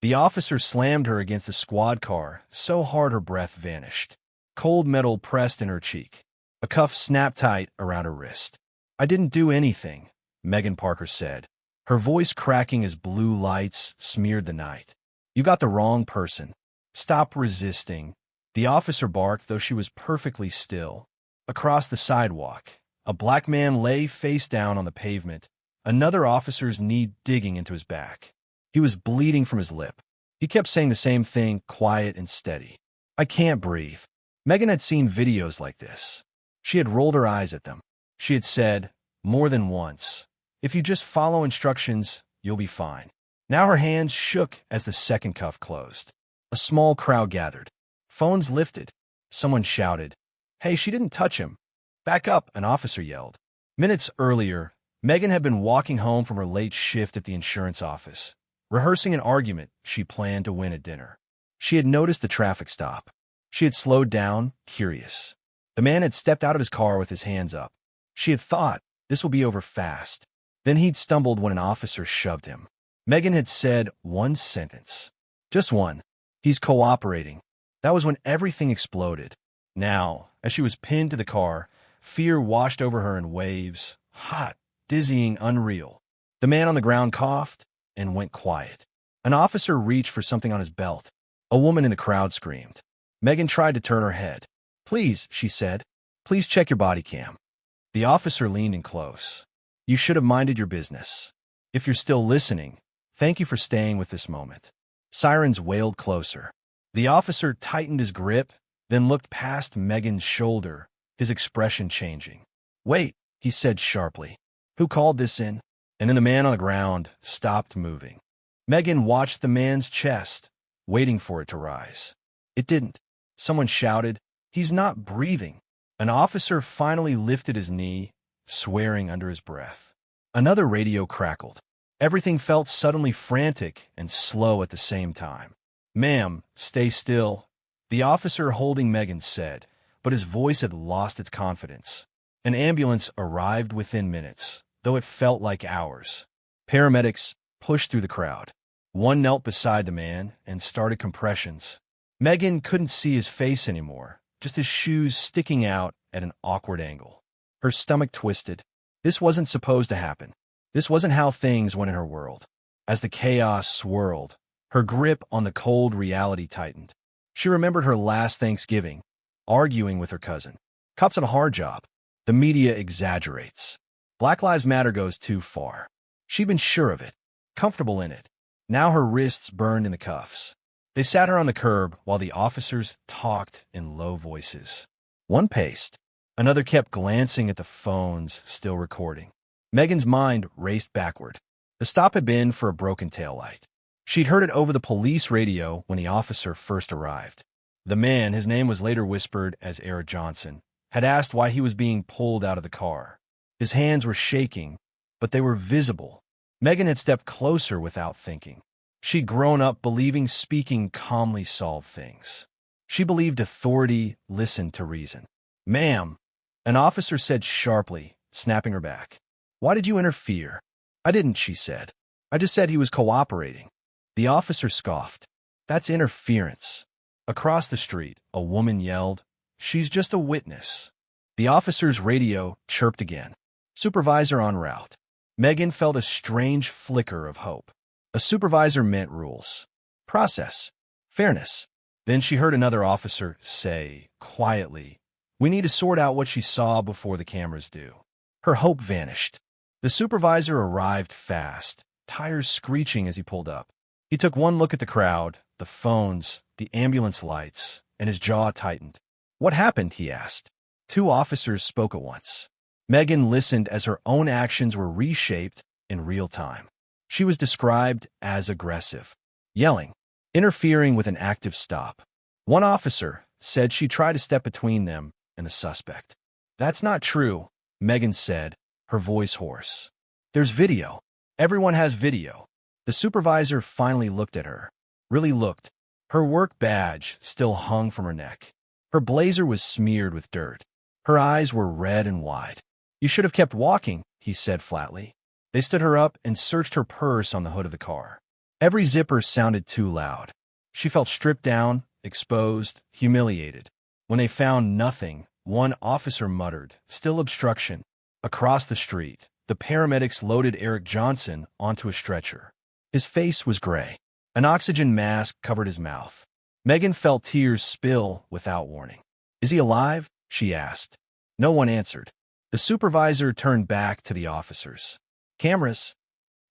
The officer slammed her against the squad car so hard her breath vanished. Cold metal pressed in her cheek. A cuff snapped tight around her wrist. "I didn't do anything," Megan Parker said, her voice cracking as blue lights smeared the night. "You got the wrong person. Stop resisting." The officer barked, though she was perfectly still. Across the sidewalk, a black man lay face down on the pavement, another officer's knee digging into his back. He was bleeding from his lip. He kept saying the same thing, quiet and steady. "I can't breathe." Megan had seen videos like this. She had rolled her eyes at them. She had said, more than once, "If you just follow instructions, you'll be fine." Now her hands shook as the second cuff closed. A small crowd gathered. Phones lifted. Someone shouted, "Hey, she didn't touch him." "Back up," an officer yelled. Minutes earlier, Megan had been walking home from her late shift at the insurance office, rehearsing an argument she planned to win at dinner. She had noticed the traffic stop. She had slowed down, curious. The man had stepped out of his car with his hands up. She had thought, this will be over fast. Then he'd stumbled when an officer shoved him. Megan had said one sentence. Just one. "He's cooperating." That was when everything exploded. Now, as she was pinned to the car, fear washed over her in waves, hot, dizzying, unreal. The man on the ground coughed and went quiet. An officer reached for something on his belt. A woman in the crowd screamed. Megan tried to turn her head. "Please," she said. "Please check your body cam." The officer leaned in close. "You should have minded your business. If you're still listening, thank you for staying with this moment." Sirens wailed closer. The officer tightened his grip, then looked past Megan's shoulder, his expression changing. "Wait," he said sharply. "Who called this in?" And then the man on the ground stopped moving. Megan watched the man's chest, waiting for it to rise. It didn't. Someone shouted, "He's not breathing." An officer finally lifted his knee, swearing under his breath. Another radio crackled. Everything felt suddenly frantic and slow at the same time. "Ma'am, stay still," the officer holding Megan said, but his voice had lost its confidence. An ambulance arrived within minutes, though it felt like hours. Paramedics pushed through the crowd. One knelt beside the man and started compressions. Megan couldn't see his face anymore, just his shoes sticking out at an awkward angle. Her stomach twisted. This wasn't supposed to happen. This wasn't how things went in her world. As the chaos swirled, her grip on the cold reality tightened. She remembered her last Thanksgiving, arguing with her cousin. "Cops have a hard job. The media exaggerates. Black Lives Matter goes too far." She'd been sure of it, comfortable in it. Now her wrists burned in the cuffs. They sat her on the curb while the officers talked in low voices. One paced. Another kept glancing at the phones, still recording. Megan's mind raced backward. The stop had been for a broken taillight. She'd heard it over the police radio when the officer first arrived. The man, his name was later whispered as Eric Johnson, had asked why he was being pulled out of the car. His hands were shaking, but they were visible. Megan had stepped closer without thinking. She'd grown up believing speaking calmly solved things. She believed authority listened to reason. "Ma'am," an officer said sharply, snapping her back. "Why did you interfere?" "I didn't," she said. "I just said he was cooperating." The officer scoffed. "That's interference." Across the street, a woman yelled, "She's just a witness." The officer's radio chirped again. "Supervisor en route." Megan felt a strange flicker of hope. A supervisor meant rules, process, fairness. Then she heard another officer say, quietly, "We need to sort out what she saw before the cameras do." Her hope vanished. The supervisor arrived fast, tires screeching as he pulled up. He took one look at the crowd, the phones, the ambulance lights, and his jaw tightened. "What happened?" he asked. Two officers spoke at once. Megan listened as her own actions were reshaped in real time. She was described as aggressive, yelling, interfering with an active stop. One officer said she tried to step between them and the suspect. "That's not true," Megan said, her voice hoarse. "There's video. Everyone has video." The supervisor finally looked at her. Really looked. Her work badge still hung from her neck. Her blazer was smeared with dirt. Her eyes were red and wide. "You should have kept walking," he said flatly. They stood her up and searched her purse on the hood of the car. Every zipper sounded too loud. She felt stripped down, exposed, humiliated. When they found nothing, one officer muttered, "Still obstruction." Across the street, the paramedics loaded Eric Johnson onto a stretcher. His face was gray. An oxygen mask covered his mouth. Megan felt tears spill without warning. "Is he alive?" she asked. No one answered. The supervisor turned back to the officers. "Cameras?"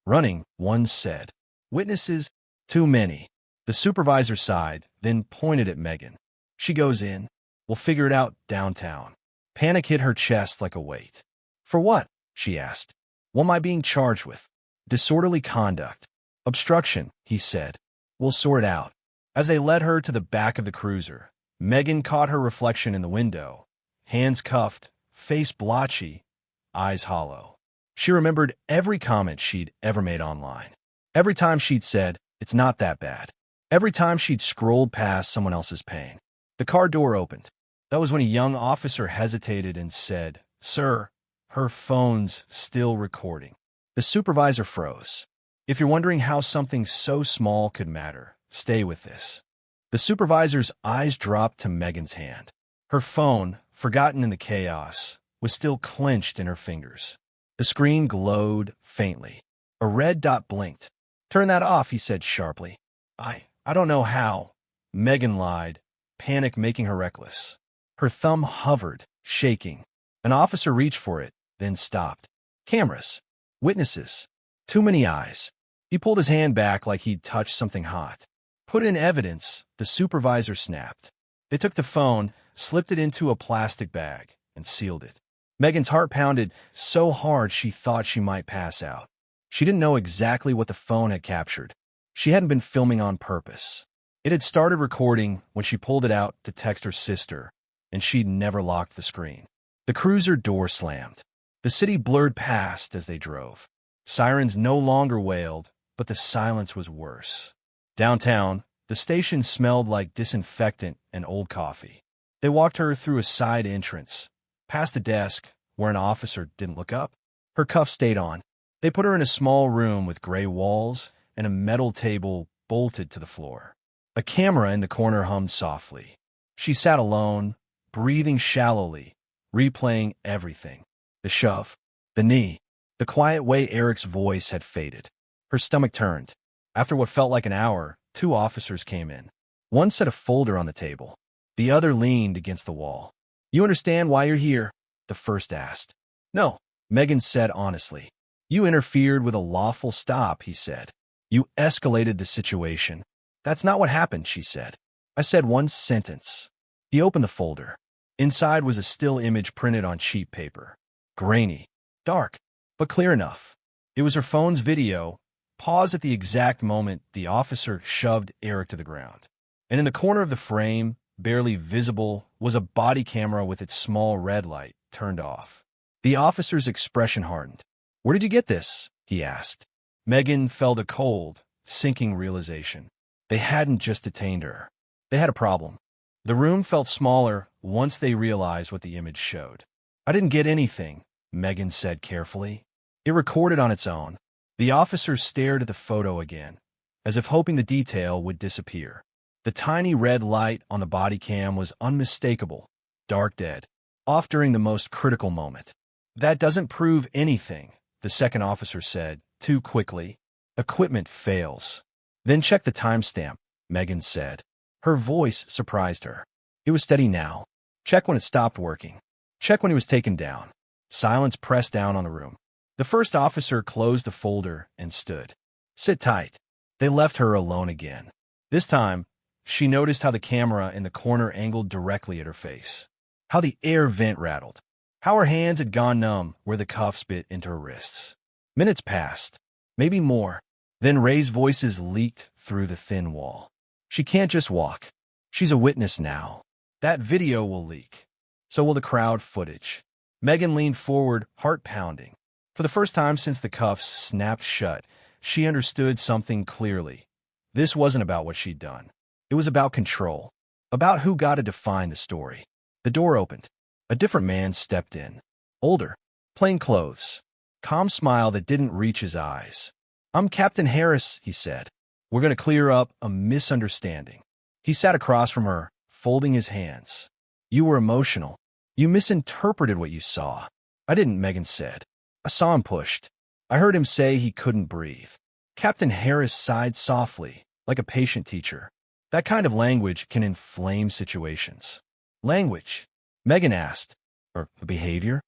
"Running," one said. "Witnesses?" "Too many." The supervisor sighed, then pointed at Megan. "She goes in. We'll figure it out downtown." Panic hit her chest like a weight. "For what?" she asked. "What am I being charged with?" "Disorderly conduct." "Obstruction," he said. "We'll sort it out." As they led her to the back of the cruiser, Megan caught her reflection in the window. Hands cuffed, face blotchy, eyes hollow. She remembered every comment she'd ever made online. Every time she'd said, "It's not that bad." Every time she'd scrolled past someone else's pain. The car door opened. That was when a young officer hesitated and said, "Sir," her phone's still recording. The supervisor froze. "If you're wondering how something so small could matter, stay with this." The supervisor's eyes dropped to Megan's hand. Her phone, forgotten in the chaos, was still clenched in her fingers. The screen glowed faintly. A red dot blinked. "Turn that off," he said sharply. I don't know how." Megan lied, panic making her reckless. Her thumb hovered, shaking. An officer reached for it, then stopped. "Cameras. Witnesses. Too many eyes." He pulled his hand back like he'd touched something hot. "Put in evidence," the supervisor snapped. They took the phone, slipped it into a plastic bag, and sealed it. Megan's heart pounded so hard she thought she might pass out. She didn't know exactly what the phone had captured. She hadn't been filming on purpose. It had started recording when she pulled it out to text her sister, and she'd never locked the screen. The cruiser door slammed. The city blurred past as they drove. Sirens no longer wailed, but the silence was worse. Downtown, the station smelled like disinfectant and old coffee. They walked her through a side entrance, past a desk where an officer didn't look up. Her cuffs stayed on. They put her in a small room with gray walls and a metal table bolted to the floor. A camera in the corner hummed softly. She sat alone, breathing shallowly, replaying everything. The shove, the knee, the quiet way Eric's voice had faded. Her stomach turned. After what felt like an hour, 2 officers came in. One set a folder on the table. The other leaned against the wall. "You understand why you're here?" the first asked. "No," Megan said honestly. "You interfered with a lawful stop," he said. "You escalated the situation." "That's not what happened," she said. "I said one sentence." He opened the folder. Inside was a still image printed on cheap paper. Grainy, dark, but clear enough. It was her phone's video, paused at the exact moment the officer shoved Eric to the ground. And in the corner of the frame, barely visible, was a body camera with its small red light turned off. The officer's expression hardened. "Where did you get this?" he asked. Megan felt a cold, sinking realization. They hadn't just detained her. They had a problem. The room felt smaller once they realized what the image showed. "I didn't get anything," Megan said carefully. It recorded on its own. The officer stared at the photo again, as if hoping the detail would disappear. The tiny red light on the body cam was unmistakable, dark dead, off during the most critical moment. "That doesn't prove anything," the second officer said, too quickly. "Equipment fails." "Then check the timestamp," Megan said. Her voice surprised her. It was steady now. "Check when it stopped working. Check when he was taken down." Silence pressed down on the room. The first officer closed the folder and stood. "Sit tight." They left her alone again. This time, she noticed how the camera in the corner angled directly at her face. How the air vent rattled. How her hands had gone numb where the cuffs bit into her wrists. Minutes passed, maybe more. Then Ray's voices leaked through the thin wall. "She can't just walk. She's a witness now. That video will leak. So will the crowd footage." Megan leaned forward, heart pounding. For the first time since the cuffs snapped shut, she understood something clearly. This wasn't about what she'd done. It was about control. About who got to define the story. The door opened. A different man stepped in. Older. Plain clothes. Calm smile that didn't reach his eyes. "I'm Captain Harris," he said. We're going to clear up a misunderstanding. He sat across from her, folding his hands. You were emotional. You misinterpreted what you saw. I didn't, Megan said. I saw him pushed. I heard him say he couldn't breathe. Captain Harris sighed softly, like a patient teacher. That kind of language can inflame situations. Language? Megan asked. Or behavior?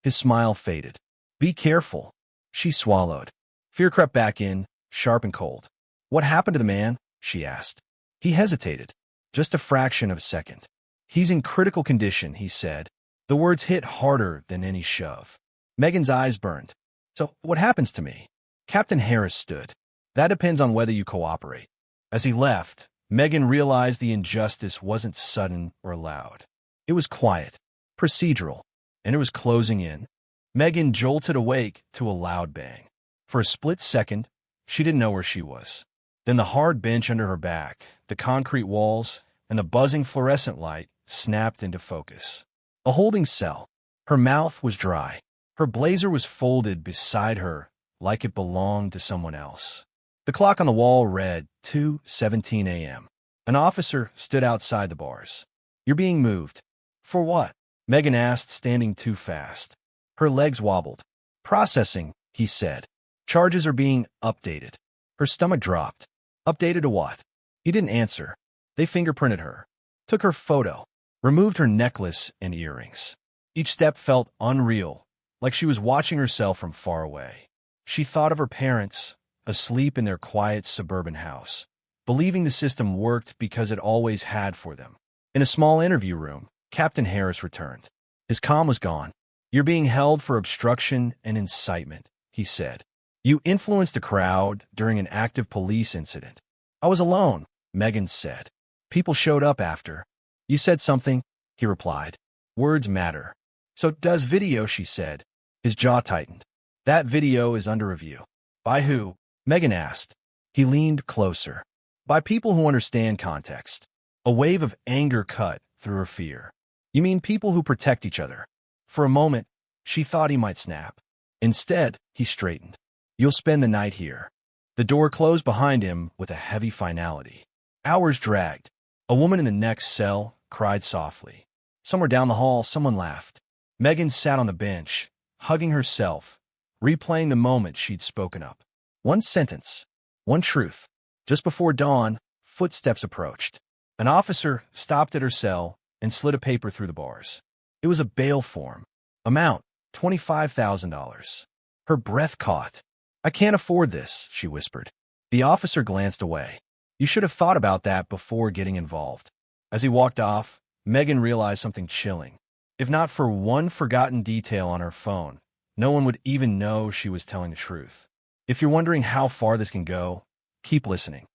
His smile faded. Be careful. She swallowed. Fear crept back in, sharp and cold. What happened to the man? She asked. He hesitated. Just a fraction of a second. He's in critical condition, he said. The words hit harder than any shove. Megan's eyes burned. So what happens to me? Captain Harris stood. That depends on whether you cooperate. As he left, Megan realized the injustice wasn't sudden or loud. It was quiet, procedural, and it was closing in. Megan jolted awake to a loud bang. For a split second, she didn't know where she was. Then the hard bench under her back, the concrete walls, and the buzzing fluorescent light snapped into focus. A holding cell. Her mouth was dry. Her blazer was folded beside her like it belonged to someone else. The clock on the wall read 2:17 a.m. An officer stood outside the bars. You're being moved. For what? Megan asked, standing too fast. Her legs wobbled. Processing, he said. Charges are being updated. Her stomach dropped. Updated to what? He didn't answer. They fingerprinted her, took her photo, removed her necklace and earrings. Each step felt unreal, like she was watching herself from far away. She thought of her parents, asleep in their quiet suburban house, believing the system worked because it always had for them. In a small interview room, Captain Harris returned. His calm was gone. You're being held for obstruction and incitement, he said. You influenced a crowd during an active police incident. I was alone, Megan said. People showed up after. You said something, he replied. Words matter. So does video, she said. His jaw tightened. That video is under review. By who? Megan asked. He leaned closer. By people who understand context. A wave of anger cut through her fear. You mean people who protect each other? For a moment, she thought he might snap. Instead, he straightened. You'll spend the night here. The door closed behind him with a heavy finality. Hours dragged. A woman in the next cell cried softly. Somewhere down the hall, someone laughed. Megan sat on the bench, hugging herself, replaying the moment she'd spoken up. One sentence, one truth. Just before dawn, footsteps approached. An officer stopped at her cell and slid a paper through the bars. It was a bail form. Amount, $25,000. Her breath caught. I can't afford this, she whispered. The officer glanced away. You should have thought about that before getting involved. As he walked off, Megan realized something chilling. If not for one forgotten detail on her phone, no one would even know she was telling the truth. If you're wondering how far this can go, keep listening.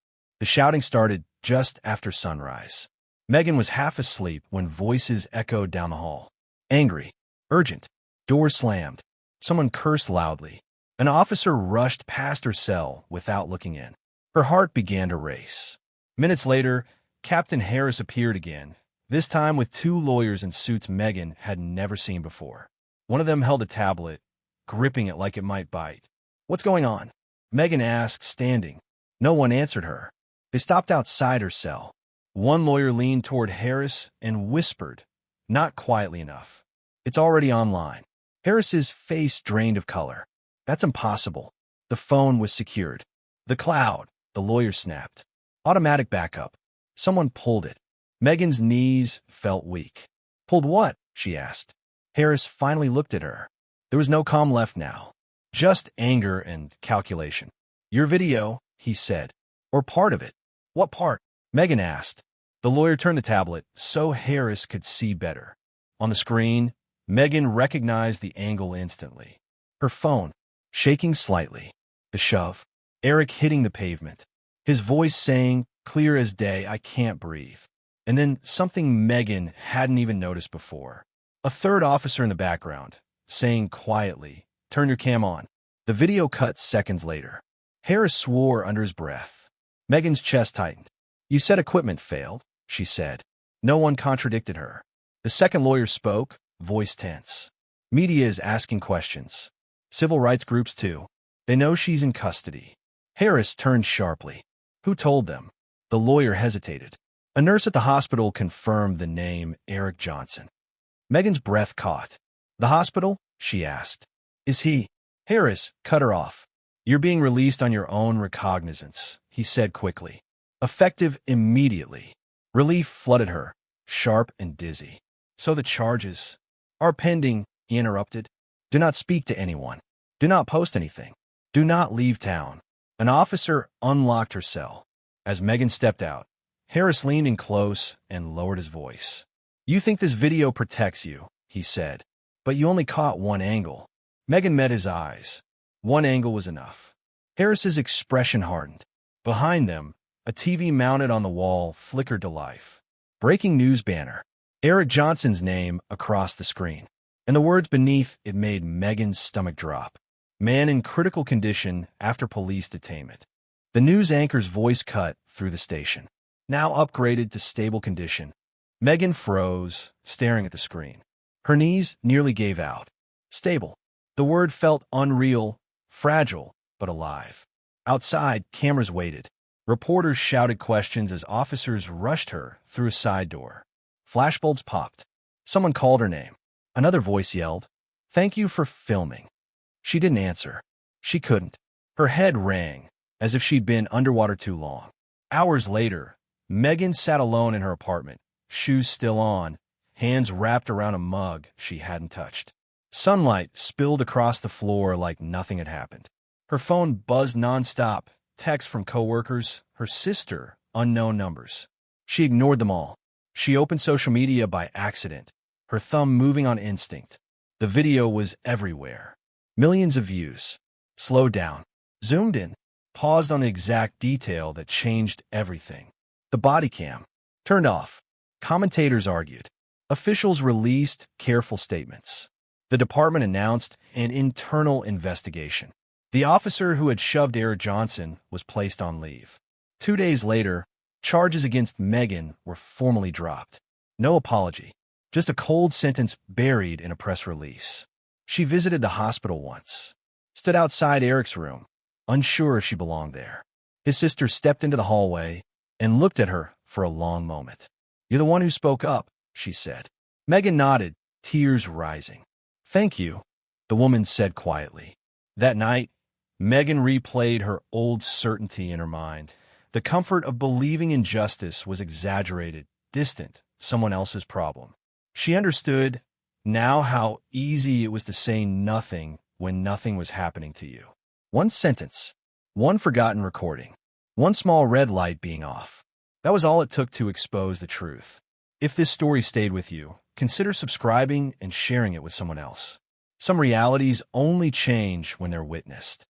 The shouting started just after sunrise. Megan was half asleep when voices echoed down the hall. Angry, urgent. Doors slammed. Someone cursed loudly. An officer rushed past her cell without looking in. Her heart began to race. Minutes later, Captain Harris appeared again, this time with two lawyers in suits Megan had never seen before. One of them held a tablet, gripping it like it might bite. What's going on? Megan asked, standing. No one answered her. They stopped outside her cell. One lawyer leaned toward Harris and whispered, not quietly enough. It's already online. Harris's face drained of color. That's impossible. The phone was secured. The cloud, the lawyer snapped. Automatic backup. Someone pulled it. Megan's knees felt weak. Pulled what? She asked. Harris finally looked at her. There was no calm left now. Just anger and calculation. Your video, he said. Or part of it. What part? Megan asked. The lawyer turned the tablet so Harris could see better. On the screen, Megan recognized the angle instantly. Her phone, shaking slightly. The shove. Eric hitting the pavement. His voice saying, clear as day, I can't breathe. And then something Megan hadn't even noticed before. A third officer in the background, saying quietly, turn your cam on. The video cut seconds later. Harris swore under his breath. Megan's chest tightened. You said equipment failed, she said. No one contradicted her. The second lawyer spoke, voice tense. Media is asking questions. Civil rights groups too. They know she's in custody. Harris turned sharply. Who told them? The lawyer hesitated. A nurse at the hospital confirmed the name Eric Johnson. Megan's breath caught. The hospital? She asked. Is he? Harris cut her off. You're being released on your own recognizance, he said quickly. Effective immediately. Relief flooded her, sharp and dizzy. So the charges are pending, he interrupted. Do not speak to anyone. Do not post anything. Do not leave town. An officer unlocked her cell. As Megan stepped out, Harris leaned in close and lowered his voice. You think this video protects you, he said, but you only caught one angle. Megan met his eyes. One angle was enough. Harris's expression hardened. Behind them, a TV mounted on the wall flickered to life. Breaking news banner. Eric Johnson's name across the screen. And the words beneath it made Megan's stomach drop. Man in critical condition after police detainment. The news anchor's voice cut through the station. Now upgraded to stable condition. Megan froze, staring at the screen. Her knees nearly gave out. Stable. The word felt unreal, fragile, but alive. Outside, cameras waited. Reporters shouted questions as officers rushed her through a side door. Flashbulbs popped. Someone called her name. Another voice yelled, "Thank you for filming." She didn't answer. She couldn't. Her head rang, as if she'd been underwater too long. Hours later, Megan sat alone in her apartment, shoes still on, hands wrapped around a mug she hadn't touched. Sunlight spilled across the floor like nothing had happened. Her phone buzzed nonstop, texts from coworkers, her sister, unknown numbers. She ignored them all. She opened social media by accident, her thumb moving on instinct. The video was everywhere. Millions of views. Slowed down, zoomed in, paused on the exact detail that changed everything. The body cam. Turned off. Commentators argued. Officials released careful statements. The department announced an internal investigation. The officer who had shoved Eric Johnson was placed on leave. 2 days later, charges against Megan were formally dropped. No apology, just a cold sentence buried in a press release. She visited the hospital once, stood outside Eric's room, unsure if she belonged there. His sister stepped into the hallway and looked at her for a long moment. "You're the one who spoke up," she said. Megan nodded, tears rising. "Thank you," the woman said quietly. That night, Megan replayed her old certainty in her mind. The comfort of believing injustice was exaggerated, distant, someone else's problem. She understood now how easy it was to say nothing when nothing was happening to you. One sentence, one forgotten recording, one small red light being off. That was all it took to expose the truth. If this story stayed with you, consider subscribing and sharing it with someone else. Some realities only change when they're witnessed.